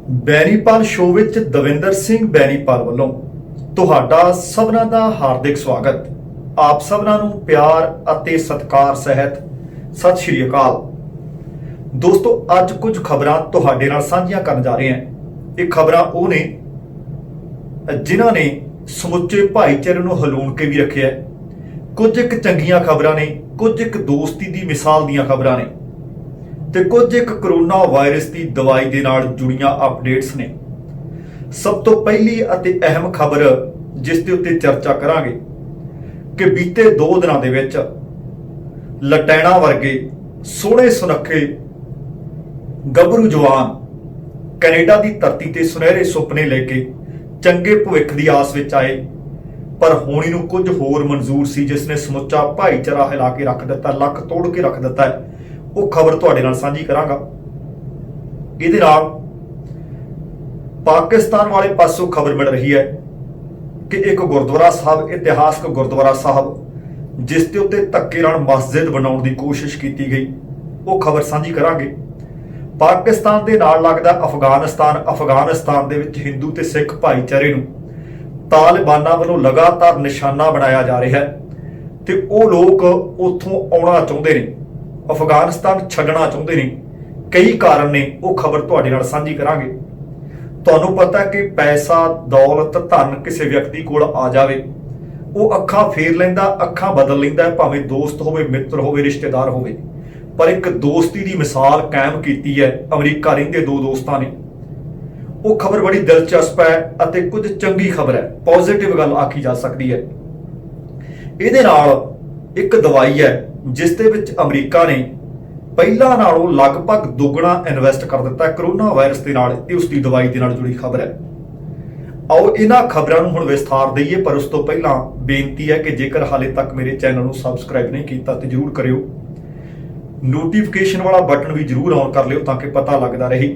Benipal show ਵਿੱਚ ਦਵਿੰਦਰ ਸਿੰਘ ਬੈਨੀਪਾਲ ਵੱਲੋਂ ਤੁਹਾਡਾ ਸਭਨਾਂ ਦਾ ਹਾਰਦਿਕ ਸਵਾਗਤ। ਆਪ ਸਭਨਾਂ ਨੂੰ ਪਿਆਰ ਅਤੇ ਸਤਿਕਾਰ ਸਹਿਤ ਸਤਿ ਸ਼੍ਰੀ ਅਕਾਲ। ਦੋਸਤੋ, ਅੱਜ ਕੁਝ ਖਬਰਾਂ ਤੁਹਾਡੇ ਨਾਲ ਸਾਂਝੀਆਂ ਕਰਨ ਜਾ ਰਹੇ ਹਾਂ। ਇਹ ਖਬਰਾਂ ਉਹ ਨੇ ਜਿਨ੍ਹਾਂ ਨੇ ਸਮੁੱਚੇ ਭਾਈਚਾਰੇ ਨੂੰ ਹਲੂਣ ਕੇ ਵੀ ਰੱਖਿਆ। ਕੁਝ ਇੱਕ ਚੰਗੀਆਂ ਖਬਰਾਂ ਨੇ, ਕੁਝ ਇੱਕ ਦੋਸਤੀ ਦੀ ਮਿਸਾਲ ਦੀਆਂ ਖਬਰਾਂ ਨੇ ਤੇ ਕੁਝ ਇੱਕ ਕਰੋਨਾ ਵਾਇਰਸ ਦੀ ਦਵਾਈ ਦੇ ਨਾਲ ਜੁੜੀਆਂ ਅਪਡੇਟਸ ਨੇ। ਸਭ ਤੋਂ ਪਹਿਲੀ ਅਤੇ ਅਹਿਮ ਖਬਰ ਜਿਸ ਦੇ ਉੱਤੇ ਚਰਚਾ ਕਰਾਂਗੇ ਕਿ ਬੀਤੇ 2 ਦਿਨਾਂ ਦੇ ਵਿੱਚ ਲਟੈਣਾ ਵਰਗੇ ਸੋਹਣੇ ਸੁਨੱਖੇ ਗੱਭਰੂ ਜਵਾਨ ਕੈਨੇਡਾ ਦੀ ਧਰਤੀ ਤੇ ਸੁਨਹਿਰੇ ਸੁਪਨੇ ਲੈ ਕੇ ਚੰਗੇ ਭਵਿੱਖ ਦੀ ਆਸ ਵਿੱਚ ਆਏ, ਪਰ ਹੋਣੀ ਨੂੰ ਕੁਝ ਹੋਰ ਮਨਜ਼ੂਰ ਸੀ ਜਿਸ ਨੇ ਸਮੁੱਚਾ ਭਾਈਚਾਰਾ ਹਿਲਾ ਕੇ ਰੱਖ ਦਿੱਤਾ, ਲੱਕ ਤੋੜ ਕੇ ਰੱਖ ਦਿੱਤਾ ਹੈ। ਉਹ ਖਬਰ ਤੁਹਾਡੇ ਨਾਲ ਸਾਂਝੀ ਕਰਾਂਗਾ। ਇਹਦੇ ਨਾਲ ਪਾਕਿਸਤਾਨ ਵਾਲੇ ਪਾਸੋਂ ਖਬਰ ਮਿਲ ਰਹੀ ਹੈ ਕਿ ਇੱਕ ਗੁਰਦੁਆਰਾ ਸਾਹਿਬ, ਇਤਿਹਾਸਕ ਗੁਰਦੁਆਰਾ ਸਾਹਿਬ ਜਿਸ ਦੇ ਉੱਤੇ ਧੱਕੇ ਨਾਲ ਮਸਜਿਦ ਬਣਾਉਣ ਦੀ ਕੋਸ਼ਿਸ਼ ਕੀਤੀ ਗਈ, ਉਹ ਖਬਰ ਸਾਂਝੀ ਕਰਾਂਗੇ। ਪਾਕਿਸਤਾਨ ਦੇ ਨਾਲ ਲੱਗਦਾ ਅਫਗਾਨਿਸਤਾਨ ਦੇ ਵਿੱਚ ਹਿੰਦੂ ਤੇ ਸਿੱਖ ਭਾਈਚਾਰੇ ਨੂੰ ਤਾਲਿਬਾਨਾਂ ਵੱਲੋਂ ਲਗਾਤਾਰ ਨਿਸ਼ਾਨਾ ਬਣਾਇਆ ਜਾ ਰਿਹਾ ਹੈ ਤੇ ਉਹ ਲੋਕ ਉੱਥੋਂ ਆਉਣਾ ਚਾਹੁੰਦੇ ਨੇ, ਅਫਗਾਨਿਸਤਾਨ ਛੱਡਣਾ ਚਾਹੁੰਦੇ ਨੇ। ਕਈ ਕਾਰਨ ਨੇ, ਉਹ ਖਬਰ ਤੁਹਾਡੇ ਨਾਲ ਸਾਂਝੀ ਕਰਾਂਗੇ। ਤੁਹਾਨੂੰ ਪਤਾ ਕਿ ਪੈਸਾ, ਦੌਲਤ, ਧਨ ਕਿਸੇ ਵਿਅਕਤੀ ਕੋਲ ਆ ਜਾਵੇ, ਉਹ ਅੱਖਾਂ ਫੇਰ ਲੈਂਦਾ, ਅੱਖਾਂ ਬਦਲ ਲੈਂਦਾ, ਭਾਵੇਂ ਦੋਸਤ ਹੋਵੇ, ਮਿੱਤਰ ਹੋਵੇ, ਰਿਸ਼ਤੇਦਾਰ ਹੋਵੇ। ਪਰ ਇੱਕ ਦੋਸਤੀ ਦੀ ਮਿਸਾਲ ਕਾਇਮ ਕੀਤੀ ਹੈ ਅਮਰੀਕਾ ਰਹਿੰਦੇ 2 ਦੋਸਤਾਂ ਨੇ। ਉਹ ਖਬਰ ਬੜੀ ਦਿਲਚਸਪ ਹੈ ਅਤੇ ਕੁਝ ਚੰਗੀ ਖਬਰ ਹੈ, ਪੋਜ਼ਿਟਿਵ ਗੱਲ ਆਖੀ ਜਾ ਸਕਦੀ ਹੈ। ਇਹਦੇ ਨਾਲ ਇੱਕ ਦਵਾਈ ਹੈ ਜਿਸ ਦੇ ਵਿੱਚ ਅਮਰੀਕਾ ਨੇ ਪਹਿਲਾਂ ਨਾਲੋਂ ਲਗਭਗ ਦੁੱਗਣਾ ਇਨਵੈਸਟ ਕਰ ਦਿੱਤਾ ਕਰੋਨਾ ਵਾਇਰਸ ਦੇ ਨਾਲ। ਇਹ ਉਸ ਦੀ ਦਵਾਈ ਦੇ ਨਾਲ ਜੁੜੀ ਖਬਰ ਹੈ। ਆਓ ਇਹਨਾਂ ਖਬਰਾਂ ਨੂੰ ਹੁਣ ਵਿਸਥਾਰ ਦਈਏ, ਪਰ ਉਸ ਤੋਂ ਪਹਿਲਾਂ ਬੇਨਤੀ ਹੈ ਕਿ ਜੇਕਰ ਹਾਲੇ ਤੱਕ ਮੇਰੇ ਚੈਨਲ ਨੂੰ ਸਬਸਕ੍ਰਾਈਬ ਨਹੀਂ ਕੀਤਾ ਤੇ ਜਰੂਰ ਕਰਿਓ। ਨੋਟੀਫਿਕੇਸ਼ਨ ਵਾਲਾ ਬਟਨ ਵੀ ਜਰੂਰ ਔਨ ਕਰ ਲਿਓ ਤਾਂ ਕਿ ਪਤਾ ਲੱਗਦਾ ਰਹੇ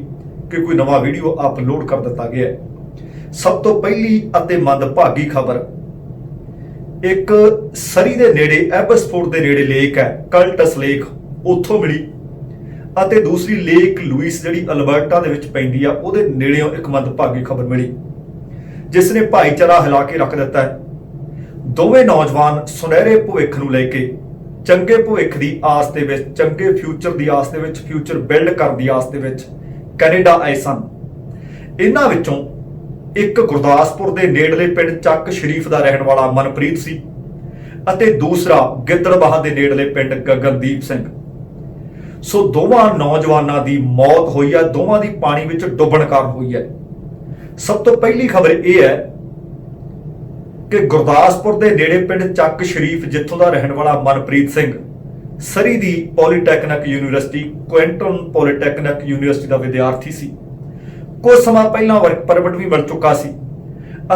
ਕਿ ਕੋਈ ਨਵਾਂ ਵੀਡੀਓ ਅਪਲੋਡ ਕਰ ਦਿੱਤਾ ਗਿਆ ਹੈ। ਸਭ ਤੋਂ ਪਹਿਲੀ ਅਤੇ ਮੰਦਭਾਗੀ ਖਬਰ ਇੱਕ ਸਰੀ ਦੇ ਨੇੜੇ, ਐਬਸਫੋਰਡ ਦੇ ਨੇੜੇ ਲੇਕ ਹੈ, ਕਲਟਸ ਲੇਕ, ਉੱਥੋਂ ਮਿਲੀ। ਅਤੇ ਦੂਸਰੀ ਲੇਕ ਲੂਇਸ ਜਿਹੜੀ ਅਲਬਰਟਾ ਦੇ ਵਿੱਚ ਪੈਂਦੀ ਆ, ਉਹਦੇ ਨੇੜਿਓਂ ਇੱਕ ਮੰਦਭਾਗੀ ਖਬਰ ਮਿਲੀ ਜਿਸ ਨੇ ਭਾਈਚਾਰਾ ਹਿਲਾ ਕੇ ਰੱਖ ਦਿੱਤਾ ਹੈ। ਦੋਵੇਂ ਨੌਜਵਾਨ ਸੁਨਹਿਰੇ ਭਵਿੱਖ ਨੂੰ ਲੈ ਕੇ, ਚੰਗੇ ਭਵਿੱਖ ਦੀ ਆਸ ਦੇ ਵਿੱਚ, ਚੰਗੇ ਫਿਊਚਰ ਦੀ ਆਸ ਦੇ ਵਿੱਚ, ਫਿਊਚਰ ਬਿਲਡ ਕਰਨ ਦੀ ਆਸ ਦੇ ਵਿੱਚ ਕੈਨੇਡਾ ਆਏ ਸਨ। ਇਹਨਾਂ ਵਿੱਚੋਂ ਇੱਕ ਗੁਰਦਾਸਪੁਰ ਦੇ ਨੇੜਲੇ ਪਿੰਡ ਚੱਕ ਸ਼ਰੀਫ ਦਾ ਰਹਿਣ ਵਾਲਾ ਮਨਪ੍ਰੀਤ ਸੀ ਅਤੇ ਦੂਸਰਾ ਗਿੱਦੜਬਾਹਾ ਦੇ ਨੇੜਲੇ ਪਿੰਡ ਗਗਨਦੀਪ ਸਿੰਘ। ਸੋ ਦੋਵਾਂ ਨੌਜਵਾਨਾਂ ਦੀ ਮੌਤ ਹੋਈ ਹੈ, ਦੋਵਾਂ ਦੀ ਪਾਣੀ ਵਿੱਚ ਡੁੱਬਣ ਕਾਰਨ ਹੋਈ ਹੈ। ਸਭ ਤੋਂ ਪਹਿਲੀ ਖਬਰ ਇਹ ਹੈ ਕਿ ਗੁਰਦਾਸਪੁਰ ਦੇ ਨੇੜੇ ਪਿੰਡ ਚੱਕ ਸ਼ਰੀਫ ਜਿੱਥੋਂ ਦਾ ਰਹਿਣ ਵਾਲਾ ਮਨਪ੍ਰੀਤ ਸਿੰਘ ਸਰੀ ਦੀ ਪੋਲੀਟੈਕਨਿਕ ਯੂਨੀਵਰਸਿਟੀ, ਕੁਇੰਟਨ ਪੋਲੀਟੈਕਨਿਕ ਯੂਨੀਵਰਸਿਟੀ ਦਾ ਵਿਦਿਆਰਥੀ ਸੀ। ਕੁਝ ਸਮਾਂ ਪਹਿਲਾਂ ਵਰਕ ਪਰਮਿਟ ਵੀ ਮਿਲ ਚੁੱਕਾ ਸੀ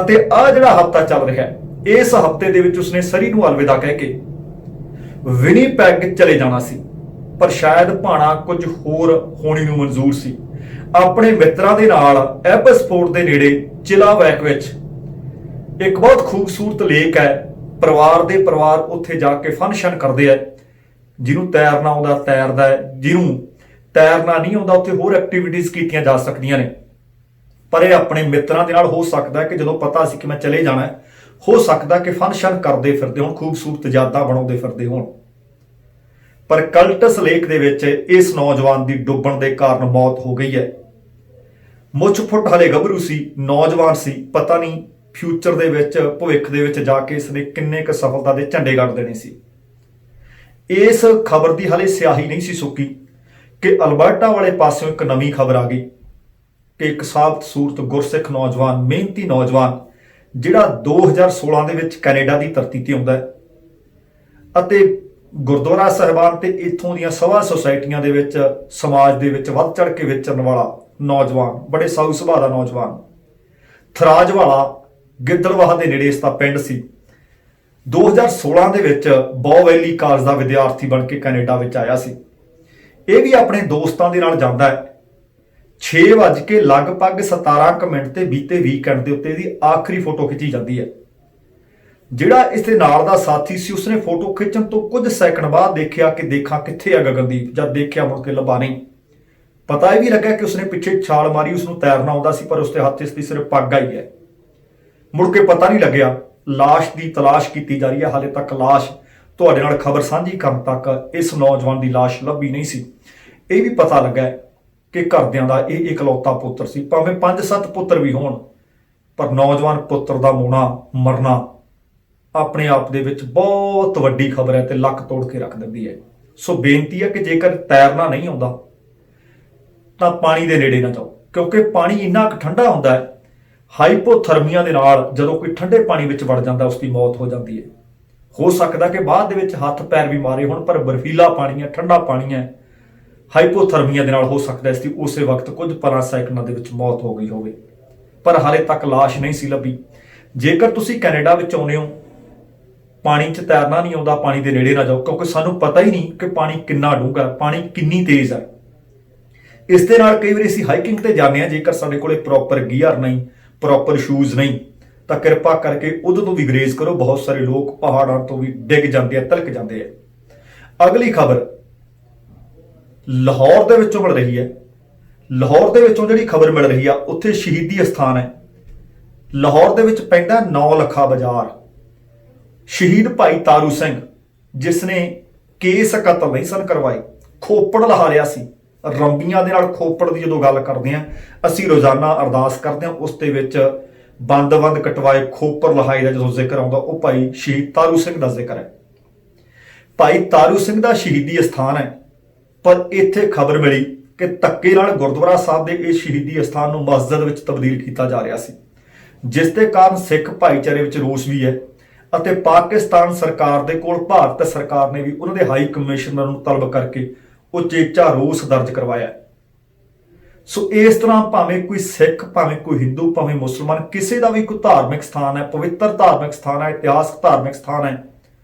ਅਤੇ ਆਹ ਜਿਹੜਾ ਹਫ਼ਤਾ ਚੱਲ ਰਿਹਾ ਹੈ, ਇਸ ਹਫ਼ਤੇ ਦੇ ਵਿੱਚ ਉਸਨੇ ਸਰੀ ਨੂੰ ਅਲਵਿਦਾ ਕਹਿ ਕੇ ਵਿਨੀਪੈਗ ਚਲੇ ਜਾਣਾ ਸੀ। ਪਰ ਸ਼ਾਇਦ ਭਾਣਾ ਕੁਝ ਹੋਰ ਹੋਣੀ ਨੂੰ ਮਨਜ਼ੂਰ ਸੀ। ਆਪਣੇ ਮਿੱਤਰਾਂ ਦੇ ਨਾਲ ਐਬਸਫੋਰਡ ਦੇ ਨੇੜੇ ਚਿਲਾਵੈਕ ਵਿੱਚ ਇੱਕ ਬਹੁਤ ਖੂਬਸੂਰਤ ਲੇਕ ਹੈ। ਪਰਿਵਾਰ ਉੱਥੇ ਜਾ ਕੇ ਫੰਕਸ਼ਨ ਕਰਦੇ ਆ। ਜਿਹਨੂੰ ਤੈਰਨਾ ਆਉਂਦਾ ਤੈਰਦਾ ਹੈ, ਜਿਹਨੂੰ ਤੈਰਨਾ ਨਹੀਂ ਆਉਂਦਾ ਉੱਥੇ ਹੋਰ ਐਕਟੀਵਿਟੀਜ਼ ਕੀਤੀਆਂ ਜਾ ਸਕਦੀਆਂ ਨੇ। ਪਰ ਇਹ ਆਪਣੇ ਮਿੱਤਰਾਂ ਦੇ ਨਾਲ ਹੋ ਸਕਦਾ ਕਿ ਜਦੋਂ ਪਤਾ ਸੀ ਕਿ ਮੈਂ ਚਲੇ ਜਾਣਾ, ਹੋ ਸਕਦਾ ਕਿ ਫੰਕਸ਼ਨ ਕਰਦੇ ਫਿਰਦੇ ਹੋਣ, ਖੂਬਸੂਰਤ ਯਾਦਾਂ ਬਣਾਉਂਦੇ ਫਿਰਦੇ ਹੋਣ। ਪਰ ਕਲਟਸ ਲੇਕ ਦੇ ਵਿੱਚ ਇਸ ਨੌਜਵਾਨ ਦੀ ਡੁੱਬਣ ਦੇ ਕਾਰਨ ਮੌਤ ਹੋ ਗਈ ਹੈ। ਮੁੱਛ ਫੁੱਟ ਹਲੇ ਗੱਭਰੂ ਸੀ, ਨੌਜਵਾਨ ਸੀ, ਪਤਾ ਨਹੀਂ ਫਿਊਚਰ ਦੇ ਵਿੱਚ, ਭਵਿੱਖ ਦੇ ਵਿੱਚ ਜਾ ਕੇ ਇਸਨੇ ਕਿੰਨੇ ਕੁ ਸਫਲਤਾ ਦੇ ਝੰਡੇ ਗੱਡ ਦੇਣੇ ਸੀ। ਇਸ ਖਬਰ ਦੀ ਹਲੇ ਸਿਆਹੀ ਨਹੀਂ ਸੀ ਸੁੱਕੀ ਕਿ ਅਲਬਰਟਾ ਵਾਲੇ ਪਾਸਿਓਂ ਇੱਕ ਨਵੀਂ ਖਬਰ ਆ ਗਈ ਕਿ ਇੱਕ ਸਾਬਤ ਸੂਰਤ ਗੁਰਸਿੱਖ ਨੌਜਵਾਨ, ਮਿਹਨਤੀ ਨੌਜਵਾਨ, ਜਿਹੜਾ 2016 ਦੇ ਵਿੱਚ ਕੈਨੇਡਾ ਦੀ ਧਰਤੀ ਤੇ ਆਉਂਦਾ ਹੈ ਅਤੇ ਗੁਰਦੁਆਰਾ ਸਾਹਿਬਾਨ ਤੇ ਇੱਥੋਂ ਦੀਆਂ ਸਭਾ ਸੁਸਾਇਟੀਆਂ ਦੇ ਵਿੱਚ, ਸਮਾਜ ਦੇ ਵਿੱਚ ਵੱਧ ਚੜ ਕੇ ਵਿਚਰਨ ਵਾਲਾ ਨੌਜਵਾਨ, ਬੜੇ ਸਾਊ ਸੁਭਾਅ ਦਾ ਨੌਜਵਾਨ, ਥਰਾਜ ਵਾਲਾ ਗਿੱਦੜਬਾਹਾ ਦੇ ਨੇੜੇ ਇਸ ਦਾ ਪਿੰਡ ਸੀ। 2016 ਦੇ ਵਿੱਚ ਬੋਵੈਲੀ ਕਾਲਜ ਦਾ ਵਿਦਿਆਰਥੀ ਬਣ ਕੇ ਕੈਨੇਡਾ ਵਿੱਚ ਆਇਆ ਸੀ। ਇਹ ਵੀ ਆਪਣੇ ਦੋਸਤਾਂ ਦੇ ਨਾਲ ਜਾਂਦਾ ਹੈ। 6:17 ਤੇ ਬੀਤੇ ਵੀਕਐਂਡ ਦੇ ਉੱਤੇ ਇਹਦੀ ਆਖਰੀ ਫੋਟੋ ਖਿੱਚੀ ਜਾਂਦੀ ਹੈ। ਜਿਹੜਾ ਇਸ ਦੇ ਨਾਲ ਦਾ ਸਾਥੀ ਸੀ ਉਸਨੇ ਫੋਟੋ ਖਿੱਚਣ ਤੋਂ ਕੁਝ ਸੈਕਿੰਡ ਬਾਅਦ ਦੇਖਿਆ ਕਿ ਦੇਖਾਂ ਕਿੱਥੇ ਆ ਗਗਨਦੀਪ। ਜਦ ਦੇਖਿਆ ਮੁੜ ਕੇ ਲੱਭਾ ਨਹੀਂ। ਪਤਾ ਇਹ ਵੀ ਲੱਗਾ ਕਿ ਉਸਨੇ ਪਿੱਛੇ ਛਾਲ ਮਾਰੀ, ਉਸਨੂੰ ਤੈਰਨਾ ਆਉਂਦਾ ਸੀ, ਪਰ ਉਸਦੇ ਹੱਥ 'ਚ ਇਸਦੀ ਸਿਰਫ ਪੱਗ ਆਈ ਹੈ। ਮੁੜ ਕੇ ਪਤਾ ਨਹੀਂ ਲੱਗਿਆ। ਲਾਸ਼ ਦੀ ਤਲਾਸ਼ ਕੀਤੀ ਜਾ ਰਹੀ ਹੈ। ਹਾਲੇ ਤੱਕ ਲਾਸ਼ ਤੁਹਾਡੇ ਨਾਲ ਖਬਰ ਸਾਂਝੀ ਕਰਨ ਤੱਕ ਇਸ ਨੌਜਵਾਨ ਦੀ ਲਾਸ਼ ਲੱਭੀ ਨਹੀਂ ਸੀ। ਇਹ ਵੀ ਪਤਾ ਲੱਗਾ ਕਿ ਘਰਦਿਆਂ ਦਾ ਇਹ ਇਕਲੌਤਾ ਪੁੱਤਰ ਸੀ। ਭਾਵੇਂ 5-7 ਪੁੱਤਰ ਵੀ ਹੋਣ, ਪਰ ਨੌਜਵਾਨ ਪੁੱਤਰ ਦਾ ਮਰਨਾ ਆਪਣੇ ਆਪ ਦੇ ਵਿੱਚ ਬਹੁਤ ਵੱਡੀ ਖਬਰ ਹੈ ਤੇ ਲੱਕ ਤੋੜ ਕੇ ਰੱਖ ਦਿੰਦੀ ਹੈ। ਸੋ ਬੇਨਤੀ ਹੈ ਕਿ ਜੇਕਰ ਤੈਰਨਾ ਨਹੀਂ ਆਉਂਦਾ ਤਾਂ ਪਾਣੀ ਦੇ ਨੇੜੇ ਨਾ ਜਾਓ, ਕਿਉਂਕਿ ਪਾਣੀ ਇੰਨਾ ਕੁ ਠੰਡਾ ਹੁੰਦਾ ਹੈ। ਹਾਈਪੋਥਰਮੀਆ ਦੇ ਨਾਲ ਜਦੋਂ ਕੋਈ ਠੰਡੇ ਪਾਣੀ ਵਿੱਚ ਵੜ ਜਾਂਦਾ ਉਸ ਦੀ ਮੌਤ ਹੋ ਜਾਂਦੀ ਹੈ। ਹੋ ਸਕਦਾ ਕਿ ਬਾਅਦ ਦੇ ਵਿੱਚ ਹੱਥ ਪੈਰ ਵੀ ਮਾਰੇ ਹੋਣ, ਪਰ ਬਰਫੀਲਾ ਪਾਣੀ ਹੈ, ਠੰਡਾ ਪਾਣੀ ਹੈ। ਹਾਈਪੋਥਰਮੀਆ ਦੇ ਨਾਲ ਹੋ ਸਕਦਾ ਇਸ ਦੀ ਉਸੇ ਵਕਤ ਕੁਝ ਪਲਾਂ ਸੈਕਿੰਡਾਂ ਦੇ ਵਿੱਚ ਮੌਤ ਹੋ ਗਈ ਹੋਵੇ, ਪਰ ਹਾਲੇ ਤੱਕ ਲਾਸ਼ ਨਹੀਂ ਸੀ ਲੱਭੀ। ਜੇਕਰ ਤੁਸੀਂ ਕੈਨੇਡਾ ਵਿੱਚ ਆਉਂਦੇ ਹੋ, ਪਾਣੀ 'ਚ ਤੈਰਨਾ ਨਹੀਂ ਆਉਂਦਾ, ਪਾਣੀ ਦੇ ਨੇੜੇ ਨਾ ਜਾਓ, ਕਿਉਂਕਿ ਸਾਨੂੰ ਪਤਾ ਹੀ ਨਹੀਂ ਕਿ ਪਾਣੀ ਕਿੰਨਾ ਡੂੰਘਾ, ਪਾਣੀ ਕਿੰਨੀ ਤੇਜ਼ ਹੈ। ਇਸ ਦੇ ਨਾਲ ਕਈ ਵਾਰੀ ਅਸੀਂ ਹਾਈਕਿੰਗ ਤੇ ਜਾਂਦੇ ਹਾਂ, ਜੇਕਰ ਸਾਡੇ ਕੋਲੇ ਪ੍ਰੋਪਰ ਗੀਅਰ ਨਹੀਂ, ਪ੍ਰੋਪਰ ਸ਼ੂਜ਼ ਨਹੀਂ, ਤਾਂ ਕਿਰਪਾ ਕਰਕੇ ਉਦੋਂ ਤੋਂ ਵੀ ਗਰੇਜ਼ ਕਰੋ। ਬਹੁਤ ਸਾਰੇ ਲੋਕ ਪਹਾੜਾਂ ਤੋਂ ਵੀ ਡਿੱਗ ਜਾਂਦੇ ਆ, ਤਿਲਕ ਜਾਂਦੇ ਆ। ਅਗਲੀ ਖਬਰ ਲਾਹੌਰ ਦੇ ਵਿੱਚੋਂ ਮਿਲ ਰਹੀ ਹੈ। ਲਾਹੌਰ ਦੇ ਵਿੱਚੋਂ ਜਿਹੜੀ ਖਬਰ ਮਿਲ ਰਹੀ ਆ, ਉੱਥੇ ਸ਼ਹੀਦੀ ਅਸਥਾਨ ਹੈ। ਲਾਹੌਰ ਦੇ ਵਿੱਚ ਪੈਂਦਾ 9 ਲੱਖਾ ਬਾਜ਼ਾਰ। ਸ਼ਹੀਦ ਭਾਈ ਤਾਰੂ ਸਿੰਘ, ਜਿਸ ਨੇ ਕੇਸ ਕਤਲ ਨਹੀਂ ਸਨ ਕਰਵਾਏ, ਖੋਪੜ ਲਹਾਰਿਆ ਸੀ। ਰੰਬੀਆਂ ਦੇ ਨਾਲ ਖੋਪੜ ਦੀ ਜਦੋਂ ਗੱਲ ਕਰਦੇ ਹਾਂ, ਅਸੀਂ ਰੋਜ਼ਾਨਾ ਅਰਦਾਸ ਕਰਦੇ ਹਾਂ, ਉਸ ਦੇ ਵਿੱਚ ਬੰਦ ਕਟਵਾਏ ਖੋਪੜ ਲਹਾਈ ਦਾ ਜਦੋਂ ਜ਼ਿਕਰ ਆਉਂਦਾ, ਉਹ ਭਾਈ ਸ਼ਹੀਦ ਤਾਰੂ ਸਿੰਘ ਦਾ ਜ਼ਿਕਰ ਹੈ। ਭਾਈ ਤਾਰੂ ਸਿੰਘ ਦਾ ਸ਼ਹੀਦੀ ਅਸਥਾਨ ਹੈ, ਪਰ ਇੱਥੇ ਖਬਰ ਮਿਲੀ ਕਿ ਧੱਕੇ ਨਾਲ ਗੁਰਦੁਆਰਾ ਸਾਹਿਬ ਦੇ ਇਸ ਸ਼ਹੀਦੀ ਅਸਥਾਨ ਨੂੰ ਮਸਜਿਦ ਵਿੱਚ ਤਬਦੀਲ ਕੀਤਾ ਜਾ ਰਿਹਾ ਸੀ, ਜਿਸ ਦੇ ਕਾਰਨ ਸਿੱਖ ਭਾਈਚਾਰੇ ਵਿੱਚ ਰੋਸ ਵੀ ਹੈ ਅਤੇ ਪਾਕਿਸਤਾਨ ਸਰਕਾਰ ਦੇ ਕੋਲ ਭਾਰਤ ਸਰਕਾਰ ਨੇ ਵੀ ਉਹਨਾਂ ਦੇ ਹਾਈ ਕਮਿਸ਼ਨਰ ਨੂੰ ਤਲਬ ਕਰਕੇ ਉਚੇਚਾ ਰੋਸ ਦਰਜ ਕਰਵਾਇਆ। ਸੋ ਇਸ ਤਰ੍ਹਾਂ ਭਾਵੇਂ ਕੋਈ ਸਿੱਖ, ਭਾਵੇਂ ਕੋਈ ਹਿੰਦੂ, ਭਾਵੇਂ ਮੁਸਲਮਾਨ, ਕਿਸੇ ਦਾ ਵੀ ਕੋਈ ਧਾਰਮਿਕ ਸਥਾਨ ਹੈ, ਪਵਿੱਤਰ ਧਾਰਮਿਕ ਸਥਾਨ ਹੈ, ਇਤਿਹਾਸਕ ਧਾਰਮਿਕ ਸਥਾਨ ਹੈ,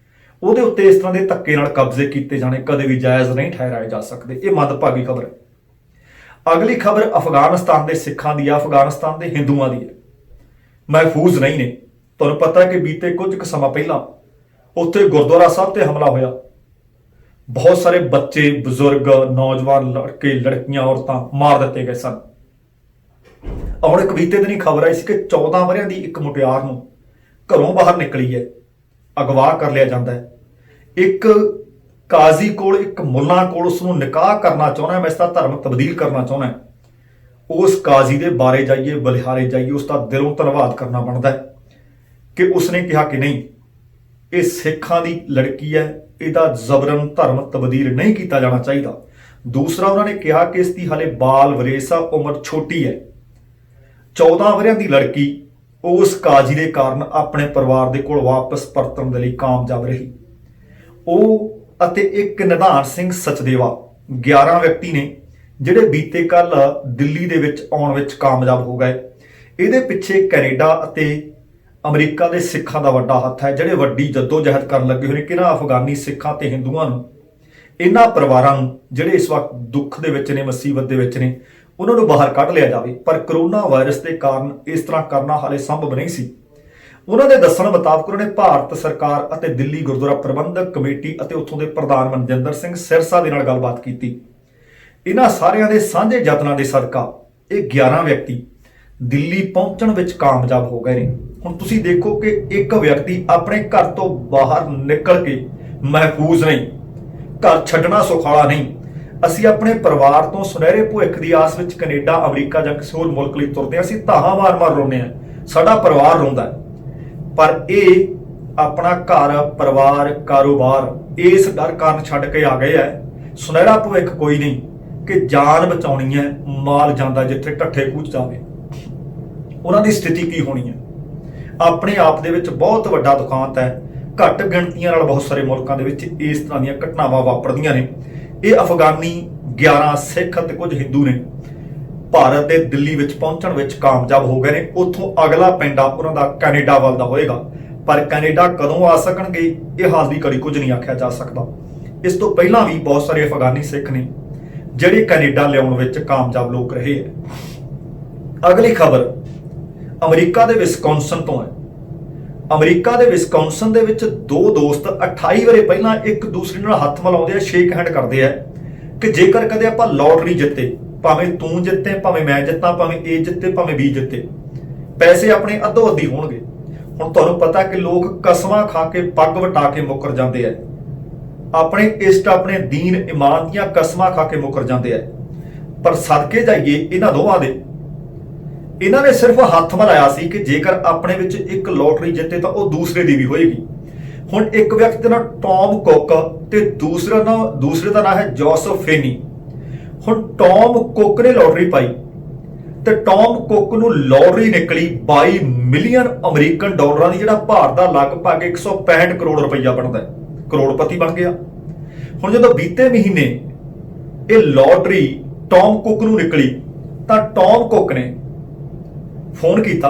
ਉਹਦੇ ਉੱਤੇ ਇਸ ਤਰ੍ਹਾਂ ਦੇ ਧੱਕੇ ਨਾਲ ਕਬਜ਼ੇ ਕੀਤੇ ਜਾਣੇ ਕਦੇ ਵੀ ਜਾਇਜ਼ ਨਹੀਂ ਠਹਿਰਾਏ ਜਾ ਸਕਦੇ। ਇਹ ਮੰਦਭਾਗੀ ਖਬਰ ਹੈ। ਅਗਲੀ ਖਬਰ ਅਫਗਾਨਿਸਤਾਨ ਦੇ ਸਿੱਖਾਂ ਦੀ ਹੈ, ਅਫਗਾਨਿਸਤਾਨ ਦੇ ਹਿੰਦੂਆਂ ਦੀ ਹੈ। ਮਹਿਫੂਜ਼ ਨਹੀਂ ਨੇ। ਤੁਹਾਨੂੰ ਪਤਾ ਹੈ ਕਿ ਬੀਤੇ ਕੁਝ ਕੁ ਸਮਾਂ ਪਹਿਲਾਂ ਉੱਥੇ ਗੁਰਦੁਆਰਾ ਸਾਹਿਬ ਤੇ ਹਮਲਾ ਹੋਇਆ। ਬਹੁਤ ਸਾਰੇ ਬੱਚੇ, ਬਜ਼ੁਰਗ, ਨੌਜਵਾਨ, ਲੜਕੇ, ਲੜਕੀਆਂ, ਔਰਤਾਂ ਮਾਰ ਦਿੱਤੇ ਗਏ ਸਨ। ਔਰ ਇੱਕ ਬੀਤੇ ਦਿਨੀ ਖਬਰ ਆਈ ਸੀ ਕਿ 14 ਵਰ੍ਹਿਆਂ ਦੀ ਇੱਕ ਮੁਟਿਆਰ ਨੂੰ ਘਰੋਂ ਬਾਹਰ ਨਿਕਲੀ ਹੈ, ਅਗਵਾ ਕਰ ਲਿਆ ਜਾਂਦਾ ਹੈ। ਇੱਕ ਕਾਜ਼ੀ ਕੋਲ, ਇੱਕ ਮੁੱਲਾ ਕੋਲ ਉਸ ਨੂੰ ਨਿਕਾਹ ਕਰਨਾ ਚਾਹੁੰਦਾ, ਮੈਂ ਇਸ ਦਾ ਧਰਮ ਤਬਦੀਲ ਕਰਨਾ ਚਾਹੁੰਦਾ। ਉਸ ਕਾਜ਼ੀ ਦੇ ਬਾਰੇ ਜਾਈਏ, ਬਲਿਹਾਰੇ ਜਾਈਏ, ਉਸ ਦਾ ਦਿਲੋਂ ਧੰਨਵਾਦ ਕਰਨਾ ਬਣਦਾ ਹੈ ਕਿ ਉਸਨੇ ਕਿਹਾ ਕਿ ਨਹੀਂ, ਇਹ ਸਿੱਖਾਂ ਦੀ ਲੜਕੀ ਹੈ, ਇਹਦਾ ਜ਼ਬਰਨ ਧਰਮ ਤਬਦੀਲ ਨਹੀਂ ਕੀਤਾ ਜਾਣਾ ਚਾਹੀਦਾ। ਦੂਸਰਾ, ਉਹਨਾਂ ਨੇ ਕਿਹਾ ਕਿ ਇਸ ਦੀ ਹਾਲੇ ਬਾਲ ਵਰੇਸਾ, ਉਮਰ ਛੋਟੀ ਹੈ। 14 ਵਰ੍ਹਿਆਂ ਦੀ ਲੜਕੀ ਉਸ ਕਾਜ਼ੀ ਦੇ ਕਾਰਨ ਆਪਣੇ ਪਰਿਵਾਰ ਦੇ ਕੋਲ ਵਾਪਸ ਪਰਤਣ ਦੇ ਲਈ ਕਾਮਯਾਬ ਰਹੀ। ਉਹ ਅਤੇ ਇੱਕ ਨਿਧਾਨ ਸਿੰਘ ਸਚਦੇਵਾ, 11 ਵਿਅਕਤੀ ਨੇ ਜਿਹੜੇ ਬੀਤੇ ਕੱਲ ਦਿੱਲੀ ਦੇ ਵਿੱਚ ਆਉਣ ਵਿੱਚ ਕਾਮਯਾਬ ਹੋ ਗਏ। ਇਹਦੇ ਪਿੱਛੇ ਕੈਨੇਡਾ ਅਤੇ ਅਮਰੀਕਾ ਦੇ ਸਿੱਖਾਂ ਦਾ ਵੱਡਾ ਹੱਥ ਹੈ, ਜਿਹੜੇ ਵੱਡੀ ਜੱਦੋਜਹਿਦ ਕਰਨ ਲੱਗੇ ਹੋਏ ਨੇ ਕਿ ਇਹਨਾਂ ਅਫਗਾਨੀ ਸਿੱਖਾਂ ਤੇ ਹਿੰਦੂਆਂ ਨੂੰ, ਇਹਨਾਂ ਪਰਿਵਾਰਾਂ ਨੂੰ ਜਿਹੜੇ ਇਸ ਵਕਤ ਦੁੱਖ ਦੇ ਵਿੱਚ ਨੇ, ਮੁਸੀਬਤ ਦੇ ਵਿੱਚ ਨੇ, ਉਹਨਾਂ ਨੂੰ ਬਾਹਰ ਕੱਢ ਲਿਆ ਜਾਵੇ। ਪਰ ਕਰੋਨਾ ਵਾਇਰਸ ਦੇ ਕਾਰਨ ਇਸ ਤਰ੍ਹਾਂ ਕਰਨਾ ਹਾਲੇ ਸੰਭਵ ਨਹੀਂ ਸੀ। ਉਹਨਾਂ ਦੇ ਦੱਸਣ ਮੁਤਾਬਕ ਉਹਨਾਂ ਨੇ ਭਾਰਤ ਸਰਕਾਰ ਅਤੇ ਦਿੱਲੀ ਗੁਰਦੁਆਰਾ ਪ੍ਰਬੰਧਕ ਕਮੇਟੀ ਅਤੇ ਉੱਥੋਂ ਦੇ ਪ੍ਰਧਾਨ ਮਨਜਿੰਦਰ ਸਿੰਘ ਸਿਰਸਾ ਦੇ ਨਾਲ ਗੱਲਬਾਤ ਕੀਤੀ। ਇਹਨਾਂ ਸਾਰਿਆਂ ਦੇ ਸਾਂਝੇ ਯਤਨਾਂ ਦੇ ਸਦਕਾ ਇਹ 11 ਵਿਅਕਤੀ ਦਿੱਲੀ ਪਹੁੰਚਣ ਵਿੱਚ ਕਾਮਯਾਬ ਹੋ ਗਏ ਨੇ। ਹੁਣ ਤੁਸੀਂ ਦੇਖੋ ਕਿ ਇੱਕ ਵਿਅਕਤੀ ਆਪਣੇ ਘਰ ਤੋਂ ਬਾਹਰ ਨਿਕਲ ਕੇ ਮਹਿਫੂਜ਼ ਨਹੀਂ, ਘਰ ਛੱਡਣਾ ਸੁਖਾਲਾ ਨਹੀਂ। ਅਸੀਂ ਆਪਣੇ ਪਰਿਵਾਰ ਤੋਂ ਸੁਨਹਿਰੇ ਭਵਿੱਖ ਦੀ ਆਸ ਵਿੱਚ ਕੈਨੇਡਾ, ਅਮਰੀਕਾ ਜਾਂ ਕਿਸੇ ਹੋਰ ਮੁਲਕ ਲਈ ਤੁਰਦੇ ਹਾਂ, ਅਸੀਂ ਧਾਹਾਂ ਮਾਰ ਰੋਂਦੇ ਹਾਂ, ਸਾਡਾ ਪਰਿਵਾਰ ਰੋਂਦਾ ਹੈ। ਪਰ ਇਹ ਆਪਣਾ ਘਰ, ਪਰਿਵਾਰ, ਕਾਰੋਬਾਰ ਇਸ ਡਰ ਕਾਰਨ ਛੱਡ ਕੇ ਆ ਗਏ ਹੈ। ਸੁਨਹਿਰਾ ਭਵਿੱਖ ਕੋਈ ਨਹੀਂ ਕਿ ਜਾਨ ਬਚਾਉਣੀ ਹੈ, ਮਾਲ ਜਾਂਦਾ ਜਿੱਥੇ ਢੱਠੇ ਕੂਚ ਜਾਵੇ। ਉਹਨਾਂ ਦੀ ਸਥਿਤੀ ਕੀ ਹੋਣੀ ਹੈ? ਆਪਣੇ ਆਪ ਦੇ ਵਿੱਚ ਬਹੁਤ ਵੱਡਾ ਦੁਖਾਂਤ ਹੈ। ਘੱਟ ਗਿਣਤੀਆਂ ਨਾਲ ਬਹੁਤ ਸਾਰੇ ਮੁਲਕਾਂ ਦੇ ਵਿੱਚ ਇਸ ਤਰ੍ਹਾਂ ਦੀਆਂ ਘਟਨਾਵਾਂ ਵਾਪਰਦੀਆਂ ਨੇ। ਇਹ ਅਫਗਾਨੀ 11 ਸਿੱਖ ਅਤੇ ਕੁਝ ਹਿੰਦੂ ਨੇ ਭਾਰਤ ਦੇ ਦਿੱਲੀ ਵਿੱਚ ਪਹੁੰਚਣ ਵਿੱਚ ਕਾਮਯਾਬ ਹੋ ਗਏ ਨੇ। ਉੱਥੋਂ ਅਗਲਾ ਪਿੰਡਾ ਉਹਨਾਂ ਦਾ ਕੈਨੇਡਾ ਵੱਲ ਦਾ ਹੋਏਗਾ, ਪਰ ਕੈਨੇਡਾ ਕਦੋਂ ਆ ਸਕਣਗੇ ਇਹ ਹਾਲ ਦੀ ਘੜੀ ਕੁਝ ਨਹੀਂ ਆਖਿਆ ਜਾ ਸਕਦਾ। ਇਸ ਤੋਂ ਪਹਿਲਾਂ ਵੀ ਬਹੁਤ ਸਾਰੇ ਅਫਗਾਨੀ ਸਿੱਖ ਨੇ ਜਿਹੜੇ ਕੈਨੇਡਾ ਲਿਆਉਣ ਵਿੱਚ ਕਾਮਯਾਬ ਲੋਕ ਰਹੇ ਹੈ। ਅਗਲੀ ਖਬਰ ਅਮਰੀਕਾ ਦੇ ਵਿਸਕੌਨਸਨ ਤੋਂ ਹੈ। ਅਮਰੀਕਾ ਦੇ ਵਿਸਕੌਨਸਨ ਦੇ ਵਿੱਚ ਦੋ ਦੋਸਤ 28 ਵਰੇ ਪਹਿਲਾਂ ਇੱਕ ਦੂਸਰੇ ਨਾਲ ਹੱਥ ਮਿਲਾਉਂਦੇ ਆ, ਸ਼ੇਕ ਹੈਂਡ ਕਰਦੇ ਆ ਕਿ ਜੇਕਰ ਕਦੇ ਆਪਾਂ ਲੋਟਰੀ ਜਿੱਤੇ ਭਾਵੇਂ ਤੂੰ ਜਿੱਤੇ, ਭਾਵੇਂ ਮੈਂ ਜਿੱਤਾਂ, ਭਾਵੇਂ A ਜਿੱਤੇ, ਭਾਵੇਂ B ਜਿੱਤੇ, ਪੈਸੇ ਆਪਣੇ ਅੱਧੋ ਅੱਧੀ ਹੋਣਗੇ। ਹੁਣ ਤੁਹਾਨੂੰ ਪਤਾ ਕਿ ਲੋਕ ਕਸਮਾਂ ਖਾ ਕੇ ਪੱਗ ਵਟਾ ਕੇ ਮੁੱਕਰ ਜਾਂਦੇ ਆ, ਆਪਣੇ ਇਸ਼ਟ ਆਪਣੇ ਦੀਨ ਇਮਾਨ ਦੀਆਂ ਕਸਮਾਂ ਖਾ ਕੇ ਮੁੱਕਰ ਜਾਂਦੇ ਆ। ਪਰ ਸਦਕੇ ਜਾਈਏ ਇਹਨਾਂ ਦੋਵਾਂ ਦੇ, ਇਹਨਾਂ ਨੇ ਸਿਰਫ ਹੱਥ ਮਿਲਾਇਆ ਸੀ ਕਿ ਜੇਕਰ ਆਪਣੇ ਵਿੱਚ ਇੱਕ ਲੋਟਰੀ ਜਿੱਤੇ ਤਾਂ ਉਹ ਦੂਸਰੇ ਦੀ ਵੀ ਹੋਏਗੀ। ਹੁਣ ਇੱਕ ਵਿਅਕਤੀ ਦਾ ਨਾਮ ਟੌਮ ਕੁੱਕ ਤੇ ਦੂਸਰੇ ਦਾ ਨਾਮ ਹੈ ਜੋਸਫ ਫੇਨੀ। ਹੁਣ ਟੌਮ ਕੁੱਕ ਨੇ ਲੋਟਰੀ ਪਾਈ ਤੇ ਟੌਮ ਕੁੱਕ ਨੂੰ ਲੋਟਰੀ ਨਿਕਲੀ 22 ਮਿਲੀਅਨ ਅਮਰੀਕਨ ਡਾਲਰਾਂ ਦੀ, ਜਿਹੜਾ ਭਾਰਤ ਦਾ ਲਗਭਗ 165 ਕਰੋੜ ਰੁਪਈਆ ਬਣਦਾ ਹੈ। ਕਰੋੜਪਤੀ ਬਣ ਗਿਆ। ਹੁਣ ਜਦੋਂ ਬੀਤੇ ਮਹੀਨੇ ਇਹ ਲੋਟਰੀ ਟੌਮ ਕੁੱਕ ਨੂੰ ਨਿਕਲੀ ਤਾਂ ਟੌਮ ਕੁੱਕ ਨੇ ਫੋਨ ਕੀਤਾ।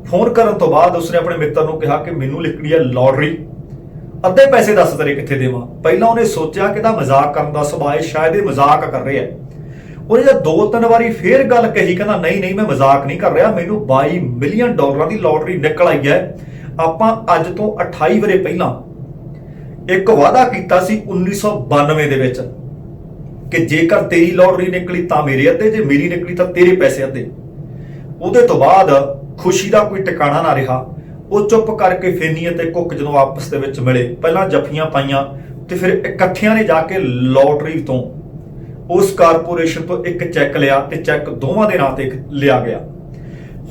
ਫੋਨ ਕਰਨ ਤੋਂ ਬਾਅਦ ਉਸਨੇ ਆਪਣੇ ਮਿੱਤਰ ਨੂੰ ਕਿਹਾ ਕਿ ਮੈਨੂੰ ਨਿਕਲੀ ਹੈ ਲੋਟਰੀ, ਅੱਧੇ ਪੈਸੇ ਦੱਸ ਤੇਰੇ ਕਿੱਥੇ ਦੇਵਾਂ। ਪਹਿਲਾਂ ਉਹਨੇ ਸੋਚਿਆ ਕਿ ਇਹਦਾ ਮਜ਼ਾਕ ਕਰਨ ਦਾ ਸੁਭਾਅ ਹੈ, ਸ਼ਾਇਦ ਇਹ ਮਜ਼ਾਕ ਕਰ ਰਿਹਾ ਹੈ। ਉਹਨੇ ਜਦ 2-3 ਵਾਰੀ ਫੇਰ ਗੱਲ ਕਹੀ, ਕਹਿੰਦਾ ਨਹੀਂ ਮੈਂ ਮਜ਼ਾਕ ਨਹੀਂ ਕਰ ਰਿਹਾ, ਮੈਨੂੰ 22 ਮਿਲੀਅਨ ਡਾਲਰਾਂ ਦੀ ਲੋਟਰੀ ਨਿਕਲ ਆਈ ਹੈ। ਆਪਾਂ ਅੱਜ ਤੋਂ 28 ਵਰੇ ਪਹਿਲਾਂ ਇੱਕ ਵਾਅਦਾ ਕੀਤਾ ਸੀ 1992 ਦੇ ਵਿੱਚ ਕਿ ਜੇਕਰ ਤੇਰੀ ਲੋਟਰੀ ਨਿਕਲੀ ਤਾਂ ਮੇਰੇ ਅੱਧੇ, ਜੇ ਮੇਰੀ ਨਿਕਲੀ ਤਾਂ ਤੇਰੇ ਪੈਸੇ ਅੱਧੇ। ਉਹਦੇ ਤੋਂ ਬਾਅਦ ਖੁਸ਼ੀ ਦਾ ਕੋਈ ਟਿਕਾਣਾ ਨਾ ਰਿਹਾ। ਉਹ ਚੁੱਪ ਕਰਕੇ ਫੇਨੀ ਅਤੇ ਕੁੱਕ ਜਦੋਂ ਆਪਸ ਦੇ ਵਿੱਚ ਮਿਲੇ, ਪਹਿਲਾਂ ਜੱਫੀਆਂ ਪਾਈਆਂ ਤੇ ਫਿਰ ਇਕੱਠਿਆਂ ਨੇ ਜਾ ਕੇ ਲੋਟਰੀ ਤੋਂ ਉਸ ਕਾਰਪੋਰੇਸ਼ਨ ਤੋਂ ਇੱਕ ਚੈੱਕ ਲਿਆ ਤੇ ਚੈੱਕ ਦੋਵਾਂ ਦੇ ਨਾਂ ਤੇ ਲਿਆ ਗਿਆ।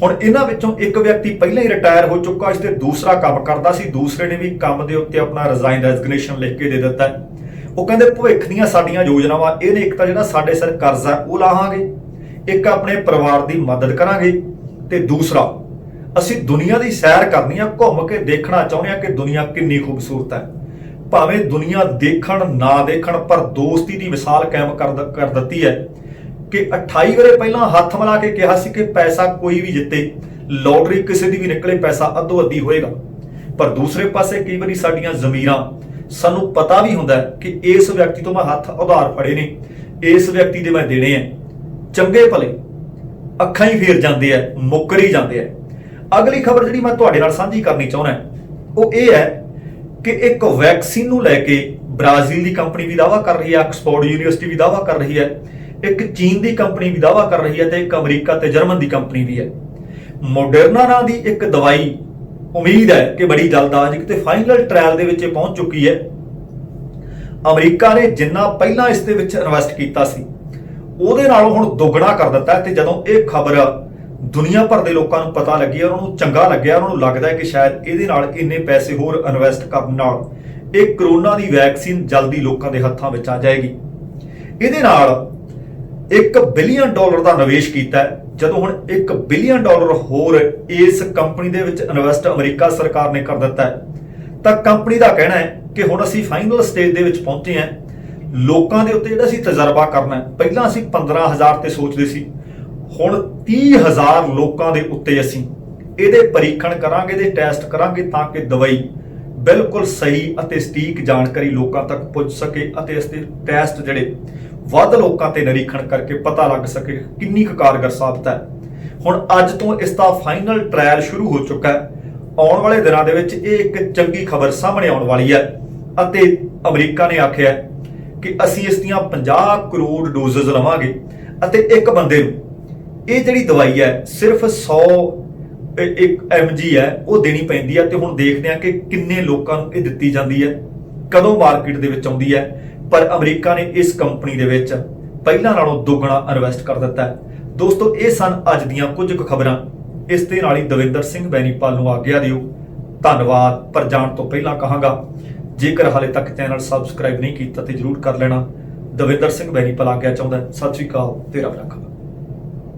ਹੁਣ ਇਹਨਾਂ ਵਿੱਚੋਂ ਇੱਕ ਵਿਅਕਤੀ ਪਹਿਲਾਂ ਹੀ ਰਿਟਾਇਰ ਹੋ ਚੁੱਕਾ ਸੀ ਤੇ ਦੂਸਰਾ ਕੰਮ ਕਰਦਾ ਸੀ। ਦੂਸਰੇ ਨੇ ਵੀ ਕੰਮ ਦੇ ਉੱਤੇ ਆਪਣਾ ਰੈਜ਼ਿਗਨੇਸ਼ਨ ਲਿਖ ਕੇ ਦੇ ਦਿੱਤਾ। ਉਹ ਕਹਿੰਦੇ ਭਵਿੱਖ ਦੀਆਂ ਸਾਡੀਆਂ ਯੋਜਨਾਵਾਂ ਇਹ ਨੇ, ਇੱਕ ਤਾਂ ਜਿਹੜਾ ਸਾਡੇ ਸਿਰ ਕਰਜ਼ਾ ਉਹ ਲਾਹਾਂਗੇ, ਇੱਕ ਆਪਣੇ ਪਰਿਵਾਰ ਦੀ ਮਦਦ ਕਰਾਂਗੇ ਤੇ ਦੂਸਰਾ ਅਸੀਂ ਦੁਨੀਆ ਦੀ ਸੈਰ ਕਰਨੀ ਆ, ਘੁੰਮ ਕੇ ਦੇਖਣਾ ਚਾਹੁੰਦੇ ਆ ਕਿ ਦੁਨੀਆ ਕਿੰਨੀ ਖੂਬਸੂਰਤ ਹੈ। ਭਾਵੇਂ ਦੁਨੀਆ ਦੇਖਣ ਨਾ ਦੇਖਣ, ਪਰ ਦੋਸਤੀ ਦੀ ਮਿਸਾਲ ਕਾਇਮ ਕਰ ਦਿੱਤੀ ਹੈ ਕਿ 28 ਵਰੇ ਪਹਿਲਾਂ ਹੱਥ ਮਿਲਾ ਕੇ ਕਿਹਾ ਸੀ ਕਿ ਪੈਸਾ ਕੋਈ ਵੀ ਜਿੱਤੇ, ਲੋਟਰੀ ਕਿਸੇ ਦੀ ਵੀ ਨਿਕਲੇ, ਪੈਸਾ ਅੱਧੋ ਅੱਧੀ ਹੋਏਗਾ। ਪਰ ਦੂਸਰੇ ਪਾਸੇ ਕਈ ਵਾਰੀ ਸਾਡੀਆਂ ਜ਼ਮੀਰਾਂ, ਸਾਨੂੰ ਪਤਾ ਵੀ ਹੁੰਦਾ ਕਿ ਇਸ ਵਿਅਕਤੀ ਤੋਂ ਮੈਂ ਹੱਥ ਉਧਾਰ ਫੜੇ ਨੇ, ਇਸ ਵਿਅਕਤੀ ਦੇ ਮੈਂ ਦੇਣੇ ਆ, ਚੰਗੇ ਭਲੇ ਅੱਖਾਂ ਹੀ ਫੇਰ ਜਾਂਦੇ ਆ, ਮੁੱਕਰ ਹੀ ਜਾਂਦੇ ਆ। ਅਗਲੀ ਖਬਰ ਜਿਹੜੀ ਮੈਂ ਤੁਹਾਡੇ ਨਾਲ ਸਾਂਝੀ ਕਰਨੀ ਚਾਹੁੰਦਾ ਉਹ ਇਹ ਹੈ ਕਿ ਇੱਕ ਵੈਕਸੀਨ ਨੂੰ ਲੈ ਕੇ ਬ੍ਰਾਜ਼ੀਲ ਦੀ ਕੰਪਨੀ ਵੀ ਦਾਅਵਾ ਕਰ ਰਹੀ ਹੈ, ਆਕਸਫੋਰਡ ਯੂਨੀਵਰਸਿਟੀ ਵੀ ਦਾਅਵਾ ਕਰ ਰਹੀ ਹੈ, ਇੱਕ ਚੀਨ ਦੀ ਕੰਪਨੀ ਵੀ ਦਾਅਵਾ ਕਰ ਰਹੀ ਹੈ ਤੇ ਇੱਕ ਅਮਰੀਕਾ ਤੇ ਜਰਮਨ ਦੀ ਕੰਪਨੀ ਵੀ ਹੈ। ਮੋਡਰਨਾ ਨਾਂ ਦੀ ਇੱਕ ਦਵਾਈ ਉਮੀਦ ਹੈ ਕਿ ਬੜੀ ਜਲਦ ਆ ਜਾਏਗੀ ਤੇ ਫਾਈਨਲ ਟ੍ਰਾਇਲ ਦੇ ਵਿੱਚ ਪਹੁੰਚ ਚੁੱਕੀ ਹੈ। ਅਮਰੀਕਾ ਨੇ ਜਿੰਨਾ ਪਹਿਲਾਂ ਇਸ ਦੇ ਵਿੱਚ ਇਨਵੈਸਟ ਕੀਤਾ ਸੀ ਉਹਦੇ ਨਾਲੋਂ ਹੁਣ ਦੁੱਗਣਾ ਕਰ ਦਿੱਤਾ ਤੇ ਜਦੋਂ ਇਹ ਖਬਰ ਦੁਨੀਆ ਭਰ ਦੇ ਲੋਕਾਂ ਨੂੰ ਪਤਾ ਲੱਗੀ, ਉਹਨਾਂ ਨੂੰ ਚੰਗਾ ਲੱਗਿਆ, ਉਹਨਾਂ ਨੂੰ ਲੱਗਦਾ ਹੈ ਕਿ ਸ਼ਾਇਦ ਇਹਦੇ ਨਾਲ ਇੰਨੇ ਪੈਸੇ ਹੋਰ ਇਨਵੈਸਟ ਕਰਨ ਨਾਲ ਇਹ ਕਰੋਨਾ ਦੀ ਵੈਕਸੀਨ ਜਲਦੀ ਲੋਕਾਂ ਦੇ ਹੱਥਾਂ ਵਿੱਚ ਆ ਜਾਏਗੀ। ਇਹਦੇ ਨਾਲ $1 ਬਿਲੀਅਨ ਦਾ ਨਿਵੇਸ਼ ਕੀਤਾ ਹੈ। ਜਦੋਂ ਹੁਣ $1 ਬਿਲੀਅਨ ਹੋਰ ਇਸ ਕੰਪਨੀ ਦੇ ਵਿੱਚ ਇਨਵੈਸਟ ਅਮਰੀਕਾ ਸਰਕਾਰ ਨੇ ਕਰ ਦਿੱਤਾ ਹੈ ਤਾਂ ਕੰਪਨੀ ਦਾ ਕਹਿਣਾ ਹੈ ਕਿ ਹੁਣ ਅਸੀਂ ਫਾਈਨਲ ਸਟੇਜ ਦੇ ਵਿੱਚ ਪਹੁੰਚੇ ਹਾਂ। ਲੋਕਾਂ ਦੇ ਉੱਤੇ ਜਿਹੜਾ ਅਸੀਂ ਤਜਰਬਾ ਕਰਨਾ ਹੈ, ਪਹਿਲਾਂ ਅਸੀਂ 15,000 ਤੇ ਸੋਚਦੇ ਸੀ, ਹੁਣ 30,000 ਲੋਕਾਂ ਦੇ ਉੱਤੇ ਅਸੀਂ ਇਹਦੇ ਪਰੀਖਣ ਕਰਾਂਗੇ, ਇਹਦੇ ਟੈਸਟ ਕਰਾਂਗੇ ਤਾਂ ਕਿ ਦਵਾਈ ਬਿਲਕੁਲ ਸਹੀ ਅਤੇ ਸਟੀਕ ਜਾਣਕਾਰੀ ਲੋਕਾਂ ਤੱਕ ਪਹੁੰਚ ਸਕੇ ਅਤੇ ਇਸ ਦੇ ਟੈਸਟ ਜਿਹੜੇ ਵੱਧ ਲੋਕਾਂ ਤੇ ਨਿਰੀਖਣ ਕਰਕੇ ਪਤਾ ਲੱਗ ਸਕੇ ਕਿੰਨੀ ਕੁ ਕਾਰਗਰ ਸਾਬਤ ਹੈ। ਹੁਣ ਅੱਜ ਤੋਂ ਇਸ ਦਾ ਫਾਈਨਲ ਟ੍ਰਾਇਲ ਸ਼ੁਰੂ ਹੋ ਚੁੱਕਾ ਹੈ। ਆਉਣ ਵਾਲੇ ਦਿਨਾਂ ਦੇ ਵਿੱਚ ਇਹ ਇੱਕ ਚੰਗੀ ਖਬਰ ਸਾਹਮਣੇ ਆਉਣ ਵਾਲੀ ਹੈ ਅਤੇ ਅਮਰੀਕਾ ਨੇ ਆਖਿਆ ਕਿ ਅਸੀਂ ਇਸ ਦੀਆਂ 50 ਕਰੋੜ ਡੋਜ਼ਸ ਲਵਾਂਗੇ ਅਤੇ ਇੱਕ ਬੰਦੇ ਨੂੰ ਇਹ ਜਿਹੜੀ ਦਵਾਈ ਹੈ ਸਿਰਫ 100 mg ਹੈ ਉਹ ਦੇਣੀ ਪੈਂਦੀ ਹੈ ਤੇ ਹੁਣ ਦੇਖਦੇ ਹਾਂ ਕਿ ਕਿੰਨੇ ਲੋਕਾਂ ਨੂੰ ਇਹ ਦਿੱਤੀ ਜਾਂਦੀ ਹੈ, ਕਦੋਂ ਮਾਰਕੀਟ ਦੇ ਵਿੱਚ ਆਉਂਦੀ ਹੈ। ਪਰ ਅਮਰੀਕਾ ਨੇ ਇਸ ਕੰਪਨੀ ਦੇ ਵਿੱਚ ਪਹਿਲਾਂ ਨਾਲੋਂ ਦੁੱਗਣਾ ਇਨਵੈਸਟ ਕਰ ਦਿੱਤਾ ਹੈ। ਦੋਸਤੋ, ਇਹ ਸਨ ਅੱਜ ਦੀਆਂ ਕੁਝ ਕੁ ਖਬਰਾਂ। ਇਸ ਦੇ ਨਾਲ ਹੀ ਦਵਿੰਦਰ ਸਿੰਘ ਬੈਨੀਪਾਲ ਨੂੰ ਆਗਿਆ ਦਿਓ। ਧੰਨਵਾਦ। ਪਰ ਜਾਣ ਤੋਂ ਪਹਿਲਾਂ ਕਹਾਂਗਾ, ਜੇਕਰ ਹਾਲੇ ਤੱਕ ਚੈਨਲ ਸਬਸਕ੍ਰਾਈਬ ਨਹੀਂ ਕੀਤਾ ਤੇ ਜਰੂਰ ਕਰ ਲੈਣਾ। ਦਵਿੰਦਰ ਸਿੰਘ ਬੈਨੀਪਾਲ ਆਗਿਆ ਚਾਹੁੰਦਾ। ਸਤਿ ਸ਼੍ਰੀ ਅਕਾਲ ਤੇ ਰੱਬ ਰਾਖਾ।